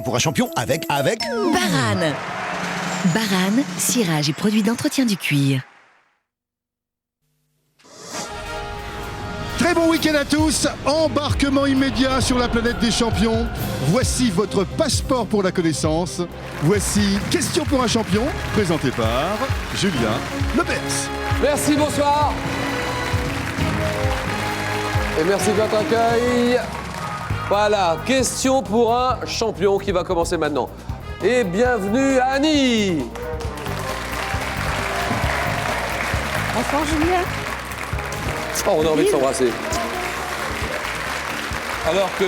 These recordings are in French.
pour un champion avec... Baran. Baran, cirage et produits d'entretien du cuir. Très bon week-end à tous, embarquement immédiat sur la planète des champions. Voici votre passeport pour la connaissance. Voici Question pour un champion, présenté par Julien Lepers. Merci, bonsoir. Et merci de votre accueil. Voilà, Question pour un champion qui va commencer maintenant. Et bienvenue à Annie. Bonsoir Julien. Oh, on a envie de s'embrasser. Alors que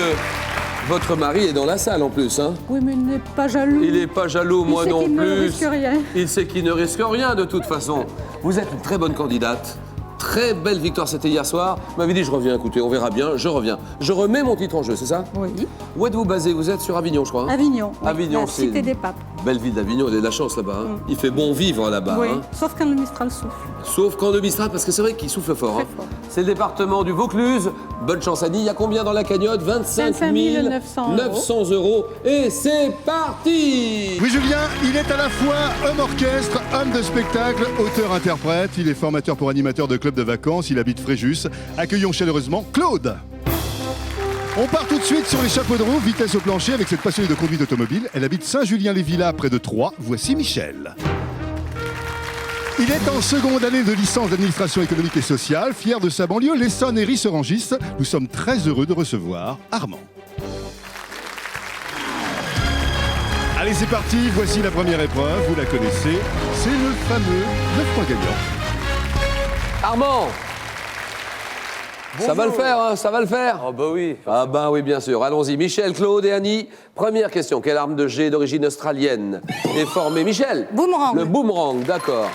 votre mari est dans la salle en plus, hein? Oui, mais il n'est pas jaloux. Il n'est pas jaloux, moi non Il plus. sait qu'il ne risque rien. Il sait qu'il ne risque rien de toute façon. Vous êtes une très bonne candidate. Très belle victoire, c'était hier soir. Vous m'avez dit, je reviens, écoutez, on verra bien, je reviens. Je remets mon titre en jeu, c'est ça? Oui. Où êtes-vous basé? Vous êtes sur Avignon, je crois. Hein? Avignon. Oui. Avignon, La c'est cité des papes. belle ville d'Avignon, il y a de la chance là-bas. Hein? Il fait bon vivre là-bas. Oui, Hein? sauf quand le Mistral souffle. Sauf quand le Mistral, parce que c'est vrai qu'il souffle fort. Très Hein? fort. C'est le département du Vaucluse. Bonne chance, Annie. Il y a combien dans la cagnotte? 25 900 euros. Et c'est parti! Oui Julien, il est à la fois homme orchestre, homme de spectacle, auteur-interprète. Il est formateur pour animateur de club de vacances, il habite Fréjus. Accueillons chaleureusement Claude. On part tout de suite sur les chapeaux de roue, vitesse au plancher avec cette passionnée de conduite automobile. Elle habite Saint-Julien-les-Villas, près de Troyes. Voici Michel. Il est en seconde année de licence d'administration économique et sociale, fier de sa banlieue, l'Essonne et Ris-Orangis. Nous sommes très heureux de recevoir Armand. Allez, c'est parti, voici la première épreuve, vous la connaissez, c'est le fameux 9 points gagnants. Armand! Ça va le faire, hein, ça va le faire. Oh bah oui. Ah ben oui, bien sûr. Allons-y. Michel, Claude et Annie. Première question. Quelle arme de jet d'origine australienne est formée? Michel? Boomerang. Le boomerang, d'accord.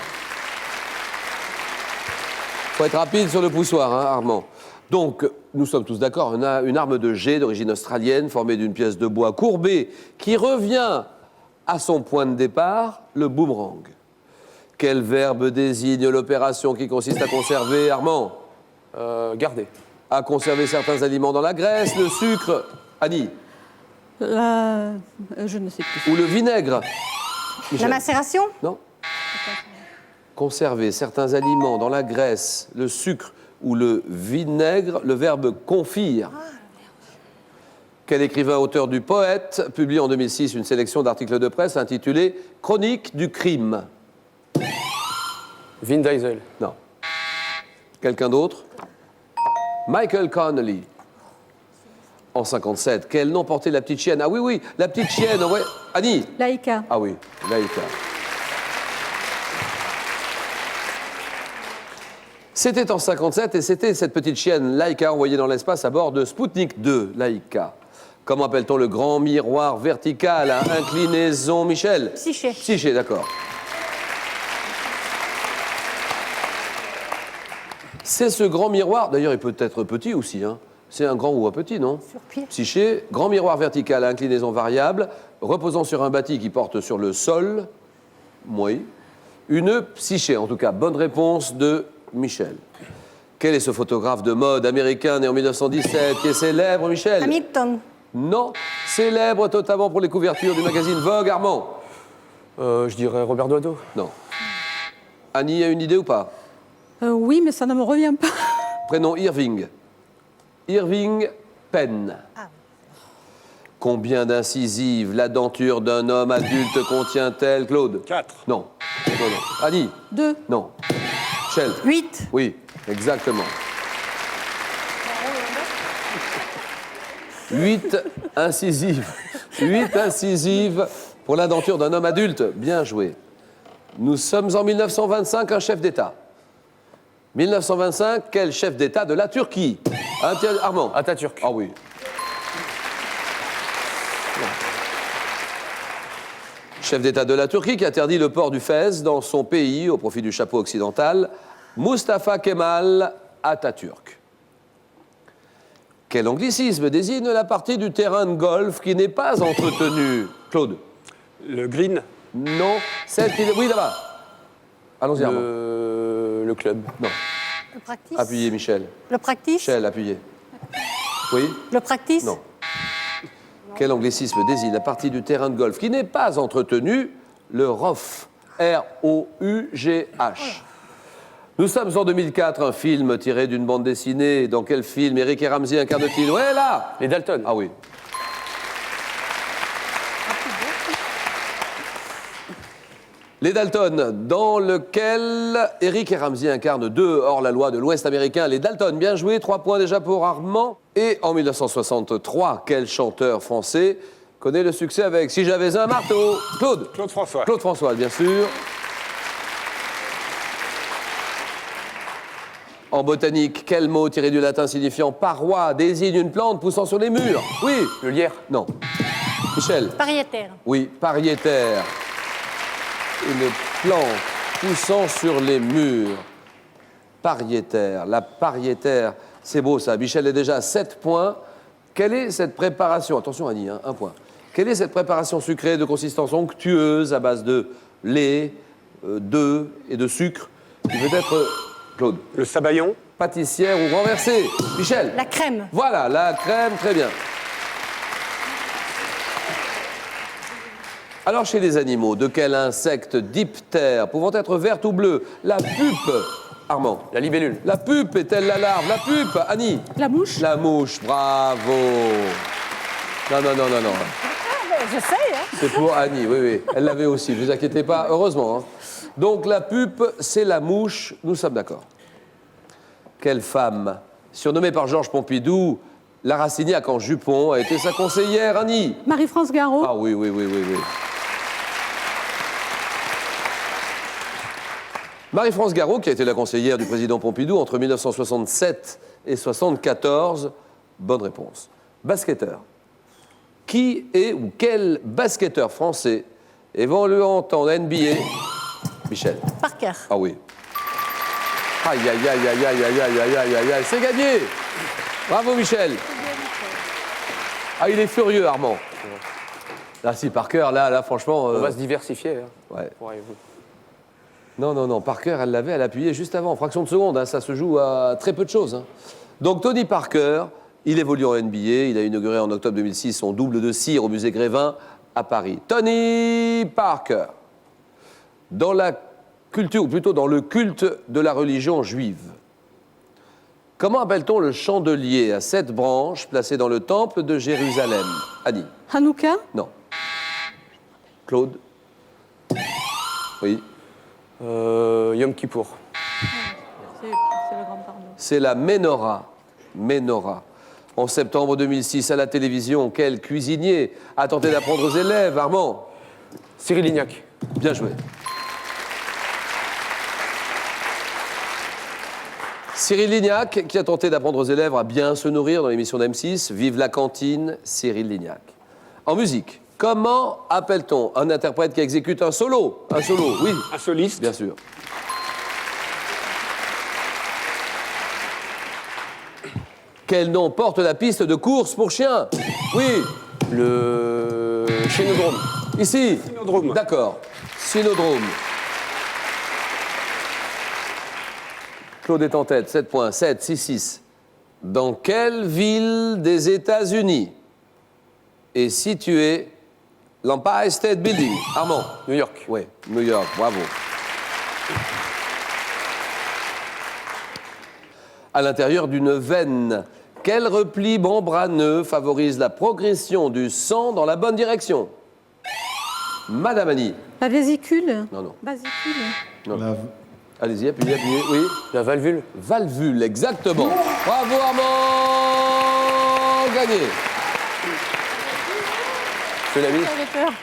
Faut être rapide sur le poussoir, hein, Armand. Donc, nous sommes tous d'accord, on a une arme de jet d'origine australienne formée d'une pièce de bois courbée qui revient à son point de départ, le boomerang. Quel verbe désigne l'opération qui consiste à conserver, Armand? Gardez. À conserver certains aliments dans la graisse, le sucre, Annie, Je ne sais plus. ou le vinaigre. La Michel. macération? Non. Conserver certains aliments dans la graisse, le sucre ou le vinaigre, le verbe confire. Quel écrivain auteur du Poète publie en 2006 une sélection d'articles de presse intitulée Chronique du crime? Vin Diesel. Non. Quelqu'un d'autre? Michael Connelly. En 57, quel nom portait la petite chienne? Ah oui, oui, la petite chienne, ouais. Annie? Laïka. Ah oui, Laïka. C'était en 57 et c'était cette petite chienne Laïka envoyée dans l'espace à bord de Sputnik 2, Laïka. Comment appelle-t-on le grand miroir vertical à inclinaison, Michel? Psyché. Psyché, d'accord. C'est ce grand miroir, d'ailleurs il peut être petit aussi, hein. C'est un grand ou un petit, non? Sur pied. Psyché, grand miroir vertical à inclinaison variable, reposant sur un bâti qui porte sur le sol. Oui. Une psyché, en tout cas. Bonne réponse de Michel. Quel est ce photographe de mode américain né en 1917 qui est célèbre, Michel? Hamilton. Non. Célèbre notamment pour les couvertures du magazine Vogue, Armand? Je dirais Robert Doisneau. Non. Annie a une idée ou pas? Oui, mais ça ne me revient pas. Prénom Irving. Irving Penn. Combien d'incisives la denture d'un homme adulte contient-elle, Claude? 4. Non. Non, non. Annie? 2. Non. Michel? 8. Oui, exactement. 8 incisives. 8 incisives pour la denture d'un homme adulte. Bien joué. Nous sommes en 1925, un chef d'État. 1925, quel chef d'État de la Turquie? Armand? Atatürk. Ah oui. Chef d'État de la Turquie qui interdit le port du fez dans son pays au profit du chapeau occidental, Mustafa Kemal Atatürk. Quel anglicisme désigne la partie du terrain de golf qui n'est pas entretenue? Claude? Le green. Non, celle qui... Oui, là-bas. Allons-y, Armand. Le club. Non. Le practice. Appuyez, Michel. Le practice. Michel, appuyez. Oui? Le practice. Non. Quel anglicisme désigne la partie du terrain de golf qui n'est pas entretenue? Le ROUGH. R-O-U-G-H. Nous sommes en 2004, un film tiré d'une bande dessinée. Dans quel film Eric et Ramsey incarnent-ils? Ouais, là. Les Dalton. Ah oui. Les Dalton, dans lequel Eric et Ramsey incarnent deux hors-la-loi de l'Ouest américain. Les Dalton, bien joué, 3 points déjà pour Armand. Et en 1963, quel chanteur français connaît le succès avec Si j'avais un marteau? Claude. Claude François. Claude François, bien sûr. En botanique, quel mot tiré du latin signifiant paroi désigne une plante poussant sur les murs? Oui. Le lierre. Non. Michel. Pariétaire. Oui, pariétaire. Une plante poussant sur les murs. Pariétaire. La pariétaire, c'est beau ça. Michel est déjà à 7 points. Quelle est cette préparation? Attention Annie, hein, 1 point. Quelle est cette préparation sucrée de consistance onctueuse à base de lait, d'œufs et de sucre qui peut être, Claude, Le sabayon. pâtissière ou renversée? Michel. La crème. Voilà, la crème, très bien. Alors, chez les animaux, de quel insecte diptère, pouvant être verte ou bleue, la pupe, Armand? La libellule. La pupe est-elle la larve? La pupe, Annie? La mouche. La mouche, bravo. Non. Je sais, hein. C'est pour Annie, oui, oui. Elle l'avait aussi, ne vous inquiétez pas, heureusement. Hein. Donc la pupe, c'est la mouche, nous sommes d'accord. Quelle femme, surnommée par Georges Pompidou, la Rastignac en jupon, a été sa conseillère, Annie? Marie-France Garot. Ah oui. Marie-France Garot, qui a été la conseillère du président Pompidou entre 1967 et 1974, bonne réponse. Basketteur. Qui est ou quel basketteur français évoluant en NBA? Michel. Parker. Ah oui. Aïe, c'est gagné. Bravo Michel. Ah, il est furieux, Armand. Là, si, Parker, là, franchement... On va se diversifier. Hein. Ouais. Ouais, Non, Parker, elle l'avait, elle appuyait juste avant, en fraction de seconde, hein, ça se joue à très peu de choses. Hein. Donc Tony Parker, il évolue en NBA, il a inauguré en octobre 2006 son double de cire au musée Grévin à Paris. Tony Parker, dans la culture, ou plutôt dans le culte de la religion juive, comment appelle-t-on le chandelier à 7 branches placé dans le temple de Jérusalem? Annie? Hanouka. Non. Claude? Oui. Yom Kippour. C'est le grand pardon. C'est la Ménorah. Ménorah. En septembre 2006, à la télévision, quel cuisinier a tenté d'apprendre aux élèves? Armand? Cyril Lignac. Bien joué. Cyril Lignac, qui a tenté d'apprendre aux élèves à bien se nourrir dans l'émission d'M6, Vive la cantine, Cyril Lignac. En musique, comment appelle-t-on un interprète qui exécute un solo? Un solo, oui. Un soliste. Bien sûr. Quel nom porte la piste de course pour chiens? Oui. Le chénodrome. Ici. Cynodrome. D'accord. Cynodrome. Claude est en tête, 7 points. 7, 6, 6. Dans quelle ville des États-Unis est situé l'Empire State Building? Armand? New York. Oui, New York, bravo. À l'intérieur d'une veine, quel repli membraneux favorise la progression du sang dans la bonne direction? Madame Annie? La vésicule. Non. Vasicule. Allez-y, appuyez, oui. La valvule. Valvule, exactement. Bravo Armand! Gagné. Je l'ai mis. J'avais peur.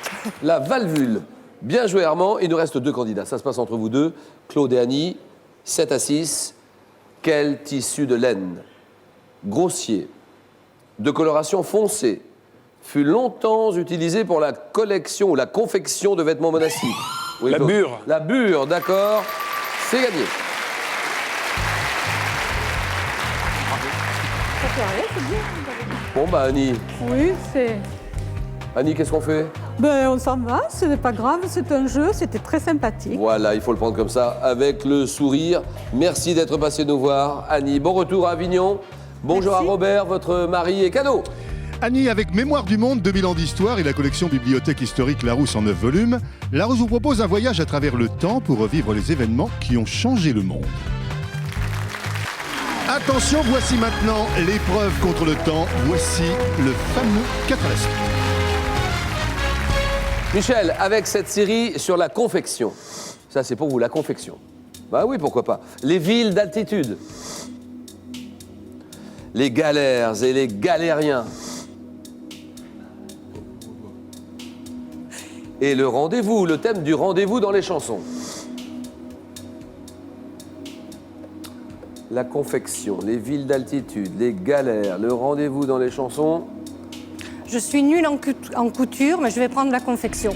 La valvule. Bien joué Armand. Il nous reste 2 candidats. Ça se passe entre vous deux. Claude et Annie. 7 à 6. Quel tissu de laine grossier, de coloration foncée, fut longtemps utilisé pour la collection ou la confection de vêtements monastiques? Oui, La Claude. bure. La bure, d'accord. C'est gagné. Ça fait rien, c'est bien. Bon, bah Annie. Oui, c'est... Annie, qu'est-ce qu'on fait? Ben, on s'en va, ce n'est pas grave, c'est un jeu, c'était très sympathique. Voilà, il faut le prendre comme ça, avec le sourire. Merci d'être passé nous voir. Annie, bon retour à Avignon. Bonjour Merci. à Robert, votre mari et cadeau. Annie, avec Mémoire du Monde, 2000 ans d'histoire et la collection Bibliothèque historique Larousse en 9 volumes, Larousse vous propose un voyage à travers le temps pour revivre les événements qui ont changé le monde. Attention, voici maintenant l'épreuve contre le temps. Voici le fameux 4 à la suite. Michel, avec cette série sur la confection, ça c'est pour vous, la confection. Bah oui, pourquoi pas. Les villes d'altitude, les galères et les galériens. Et le rendez-vous, le thème du rendez-vous dans les chansons. La confection, les villes d'altitude, les galères, le rendez-vous dans les chansons. Je suis nulle en couture, mais je vais prendre la confection.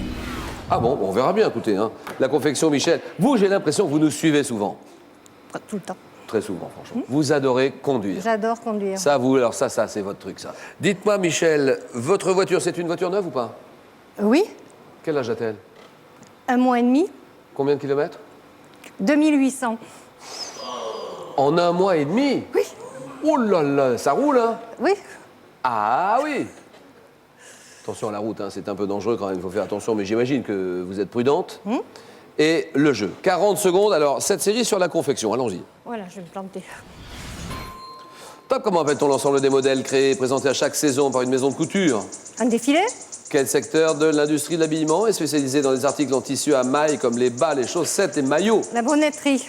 Ah bon, on verra bien, écoutez. Hein. La confection, Michel. Vous, j'ai l'impression que vous nous suivez souvent. Tout le temps. Très souvent, franchement. Vous adorez conduire. J'adore conduire. Ça, vous, alors ça, c'est votre truc, ça. Dites-moi, Michel, votre voiture, c'est une voiture neuve ou pas? Oui, Quel âge a-t-elle? 1 mois et demi, Combien de kilomètres? 2800. En 1 mois et demi? Oui. Oh là là, ça roule, hein? Oui, Ah oui. Attention à la route, hein, c'est un peu dangereux quand même, il faut faire attention, mais j'imagine que vous êtes prudente. Et le jeu, 40 secondes. Alors, cette série sur la confection, allons-y. voilà, je vais me planter. Top, comment appelle-t-on l'ensemble des modèles créés et présentés à chaque saison par une maison de couture? Un défilé? Quel secteur de l'industrie de l'habillement est spécialisé dans les articles en tissu à mailles comme les bas, les chaussettes, les maillots? La bonneterie.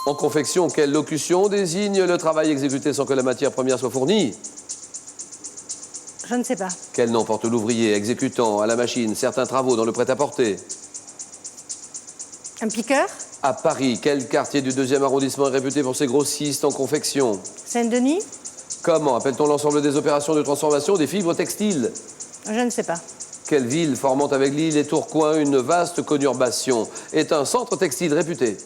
En confection, quelle locution désigne le travail exécuté sans que la matière première soit fournie? Je ne sais pas. Quel nom porte l'ouvrier exécutant à la machine certains travaux dans le prêt-à-porter? Un piqueur? À Paris, quel quartier du 2e arrondissement est réputé pour ses grossistes en confection? Saint-Denis? Comment appelle-t-on l'ensemble des opérations de transformation des fibres textiles? Je ne sais pas. Quelle ville formant avec Lille et Tourcoing une vaste conurbation est un centre textile réputé?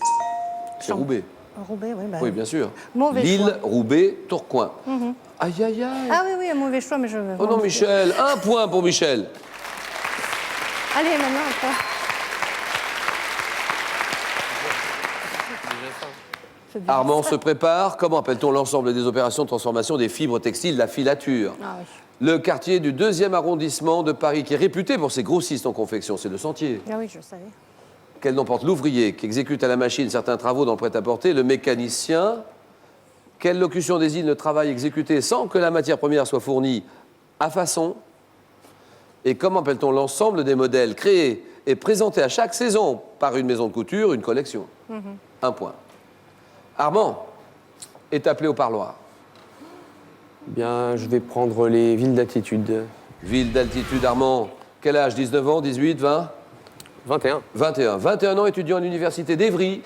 C'est Roubaix. Roubaix, oui. Bah, Oui, bien sûr. Mauvais Lille, choix. Roubaix, Tourcoing. Aïe, aïe, aïe. Ah oui, un mauvais choix, mais je veux. Oh non, Michel, 1 point pour Michel. Allez, maintenant, toi. Armand se prépare. Comment appelle-t-on l'ensemble des opérations de transformation des fibres textiles, la filature? Ah oui. Le quartier du 2e arrondissement de Paris, qui est réputé pour ses grossistes en confection, c'est le Sentier. Ah oui, je savais. Quel nom porte l'ouvrier qui exécute à la machine certains travaux dans le prêt-à-porter? Le mécanicien. Quelle locution désigne le travail exécuté sans que la matière première soit fournie à façon? Et comment appelle-t-on l'ensemble des modèles créés et présentés à chaque saison par une maison de couture, une collection? 1 point. Armand est appelé au parloir. Bien, je vais prendre les villes d'altitude. Ville d'altitude, Armand. Quel âge? 19 ans, 18, 20? 21, 21. 21 ans, étudiant à l'université d'Evry.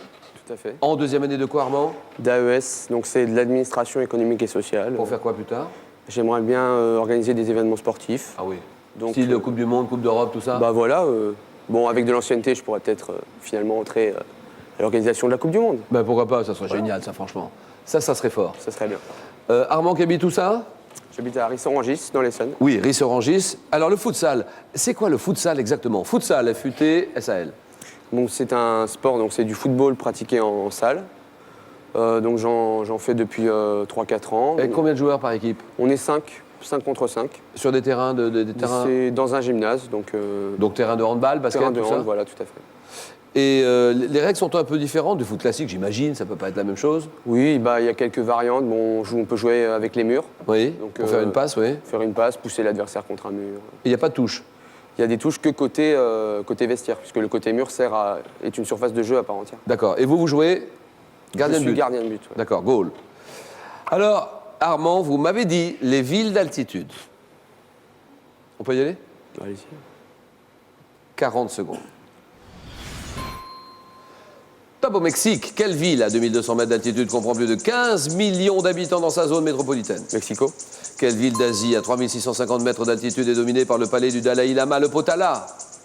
tout à fait. En 2e année de quoi, Armand? D'AES, donc c'est de l'administration économique et sociale. Pour faire quoi plus tard? J'aimerais bien organiser des événements sportifs. Ah oui. Donc, Style Coupe du Monde, Coupe d'Europe, tout ça? Bah voilà, bon, avec de l'ancienneté, je pourrais peut-être finalement entrer à l'organisation de la Coupe du Monde. Ben pourquoi pas, ça serait génial, ça, franchement. Ça serait fort. Ça serait bien. Armand qui habite tout ça? J'habite à Rissorangis, dans l'Essonne. Oui, Rissorangis. Alors, le futsal, c'est quoi le futsal exactement? Futsal, F-U-T-S-A-L. Bon, c'est un sport, donc c'est du football pratiqué en salle. Donc j'en fais depuis 3-4 ans. Et combien de joueurs par équipe? On est 5 contre 5. Sur des terrains des terrains... C'est dans un gymnase, donc Donc terrain de handball, basket, terrain de tout ça? hand, voilà, tout à fait. Et les règles sont un peu différentes du foot classique, j'imagine, ça peut pas être la même chose? Oui, bah, il y a quelques variantes. Bon, on peut jouer avec les murs, Oui, Donc, pour faire une passe, oui. faire une passe, pousser l'adversaire contre un mur. Il n'y a pas de touche? Il y a des touches que côté vestiaire, puisque le côté mur est une surface de jeu à part entière. D'accord. Et vous jouez gardien Je de suis but? gardien de but. Ouais. D'accord, goal. Alors, Armand, vous m'avez dit les villes d'altitude. On peut y aller? Allez-y. 40 secondes. Top, au Mexique, quelle ville à 2200 mètres d'altitude comprend plus de 15 millions d'habitants dans sa zone métropolitaine? Mexico. Quelle ville d'Asie à 3650 mètres d'altitude est dominée par le palais du Dalai Lama, le Potala?